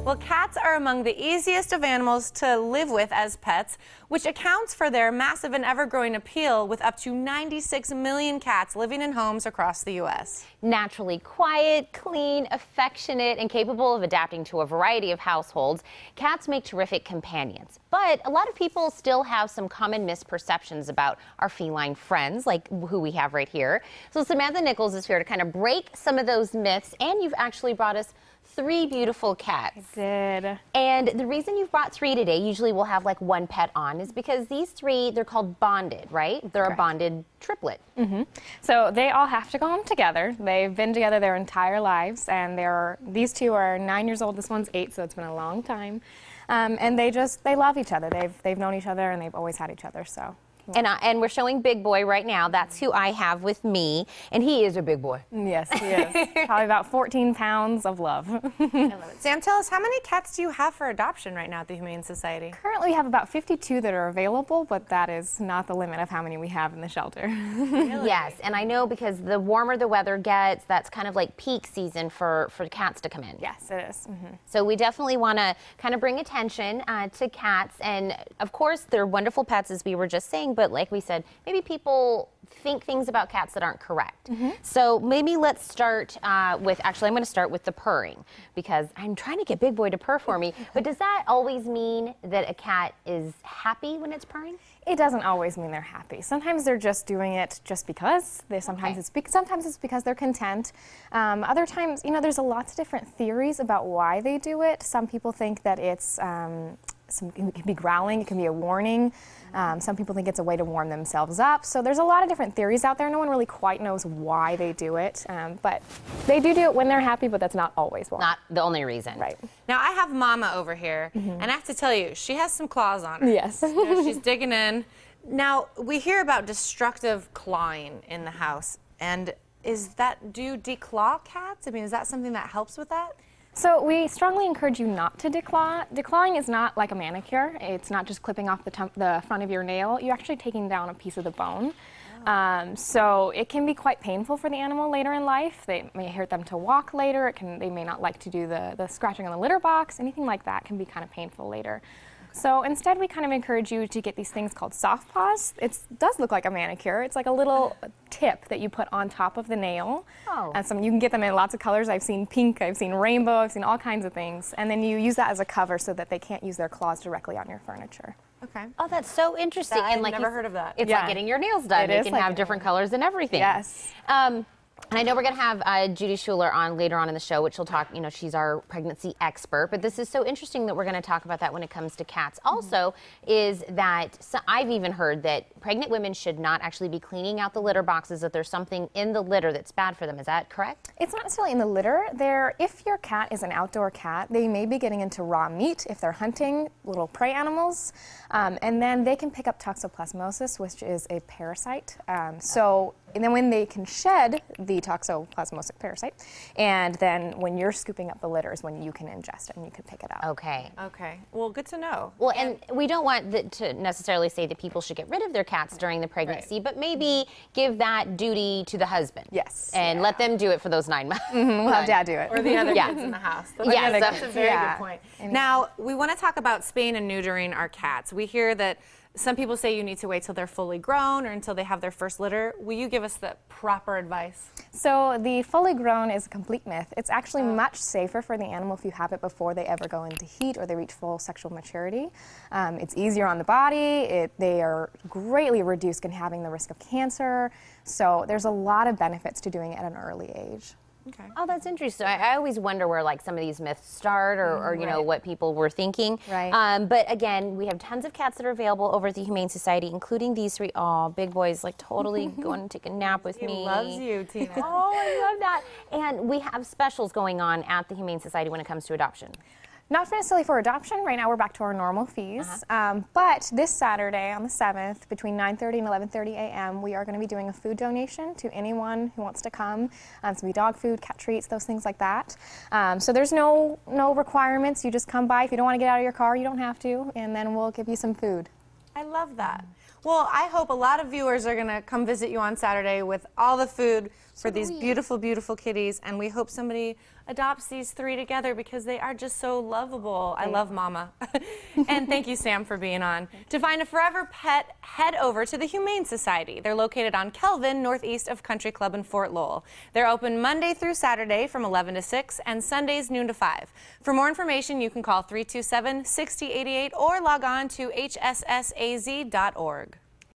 Well, cats are among the easiest of animals to live with as pets, which accounts for their massive and ever-growing appeal, with up to 96 million cats living in homes across the U.S. Naturally quiet, clean, affectionate, and capable of adapting to a variety of households, cats make terrific companions. But a lot of people still have some common misperceptions about our feline friends, like who we have right here. So Samantha Nichols is here to kind of break some of those myths, and you've actually brought us 3 beautiful cats. I did. And the reason you've brought 3 today, usually we'll have like one pet on, is because these 3, they're called bonded, right? They're Correct. a bonded triplet. So they all have to go home together. They've been together their entire lives, and these 2 are 9 years old. This one's 8, so it's been a long time. And they love each other. They've known each other, and they've always had each other. So. And we're showing Big Boy right now. That's who I have with me, and he is a big boy. Yes, he is. Probably about 14 pounds of love. I love it. Sam, tell us, how many cats do you have for adoption right now at the Humane Society? Currently, we have about 52 that are available, but that is not the limit of how many we have in the shelter. Really? Yes, and I know because the warmer the weather gets, that's kind of like peak season for cats to come in. Yes, it is. So we definitely want to kind of bring attention to cats, and of course they're wonderful pets, as we were just saying, but like we said, maybe people think things about cats that aren't correct. So maybe let's start actually I'm going to start with the purring, because I'm trying to get Big Boy to purr for me, but does that always mean that a cat is happy when it's purring? It doesn't always mean they're happy. Sometimes they're just doing it just because. Sometimes it's because they're content. Other times, there's lots of different theories about why they do it. Some people think that it can be growling, it can be a warning. Some people think it's a way to warm themselves up. So there's a lot of different theories out there. No one really quite knows why they do it. But they do it when they're happy, but that's not always why. Not the only reason. Right. Now, I have Mama over here, and I have to tell you, she has some claws on her. Yes. She's digging in. Now, we hear about destructive clawing in the house, and do you declaw cats? I mean, is that something that helps with that? So we strongly encourage you not to declaw. Declawing is not like a manicure. It's not just clipping off the front of your nail. You're actually taking down a piece of the bone. So it can be quite painful for the animal later in life. They may hurt them to walk later. They may not like to do the scratching on the litter box. Anything like that can be kind of painful later. So instead, we kind of encourage you to get these things called soft paws. It does look like a manicure. It's like a little tip that you put on top of the nail. Oh. And you can get them in lots of colors. I've seen pink, I've seen rainbow, I've seen all kinds of things. And then you use that as a cover so that they can't use their claws directly on your furniture. Okay. Oh, that's so interesting. I've and never heard of that. It's like getting your nails done. It can have different colors and everything. Yes. And I know we're going to have Judy Schuler on later on in the show, which will talk, she's our pregnancy expert. But this is so interesting that we're going to talk about that when it comes to cats. Also, is that I've even heard that pregnant women should not actually be cleaning out the litter boxes if there's something in the litter that's bad for them. Is that correct? It's not necessarily in the litter. If your cat is an outdoor cat, they may be getting into raw meat if they're hunting little prey animals. And then they can pick up toxoplasmosis, which is a parasite. And then when they can shed the toxoplasmosic parasite, and then when you're scooping up the litter is when you can ingest it and you can pick it up. Okay. Okay. Well, good to know. Well, and we don't want to necessarily say that people should get rid of their cats during the pregnancy, but maybe give that duty to the husband. Yes. And let them do it for those 9 months. We'll have Dad do it. Or the other kids in the house. That's a very good point. Now, we want to talk about spaying and neutering our cats. We hear that some people say you need to wait till they're fully grown or until they have their first litter. Will you give us the proper advice? So the fully grown is a complete myth. It's actually much safer for the animal if you have it before they ever go into heat or they reach full sexual maturity. It's easier on the body. They are greatly reduced in having the risk of cancer. So there's a lot of benefits to doing it at an early age. Okay. Oh, that's interesting. I always wonder where some of these myths start or what people were thinking. Right. But again, we have tons of cats that are available over at the Humane Society, including these 3. Oh, Big Boy's totally going to take a nap with me. He loves you, Tina. Oh, I love that. And we have specials going on at the Humane Society when it comes to adoption. Not necessarily for adoption. Right now we're back to our normal fees. But this Saturday on the 7th, between 9:30 and 11:30 a.m., we are going to be doing a food donation to anyone who wants to come. It's going to be dog food, cat treats, those things like that. So there's no requirements. You just come by. If you don't want to get out of your car, you don't have to. And then we'll give you some food. I love that. Well, I hope a lot of viewers are going to come visit you on Saturday with all the food for these beautiful, beautiful kitties, and we hope somebody adopts these 3 together because they are just so lovable. I love Mama. And thank you, Sam, for being on. To find a forever pet, head over to the Humane Society. They're located on Kelvin, northeast of Country Club in Fort Lowell. They're open Monday through Saturday from 11 to 6 and Sundays noon to 5. For more information, you can call 327-6088 or log on to hssaz.org.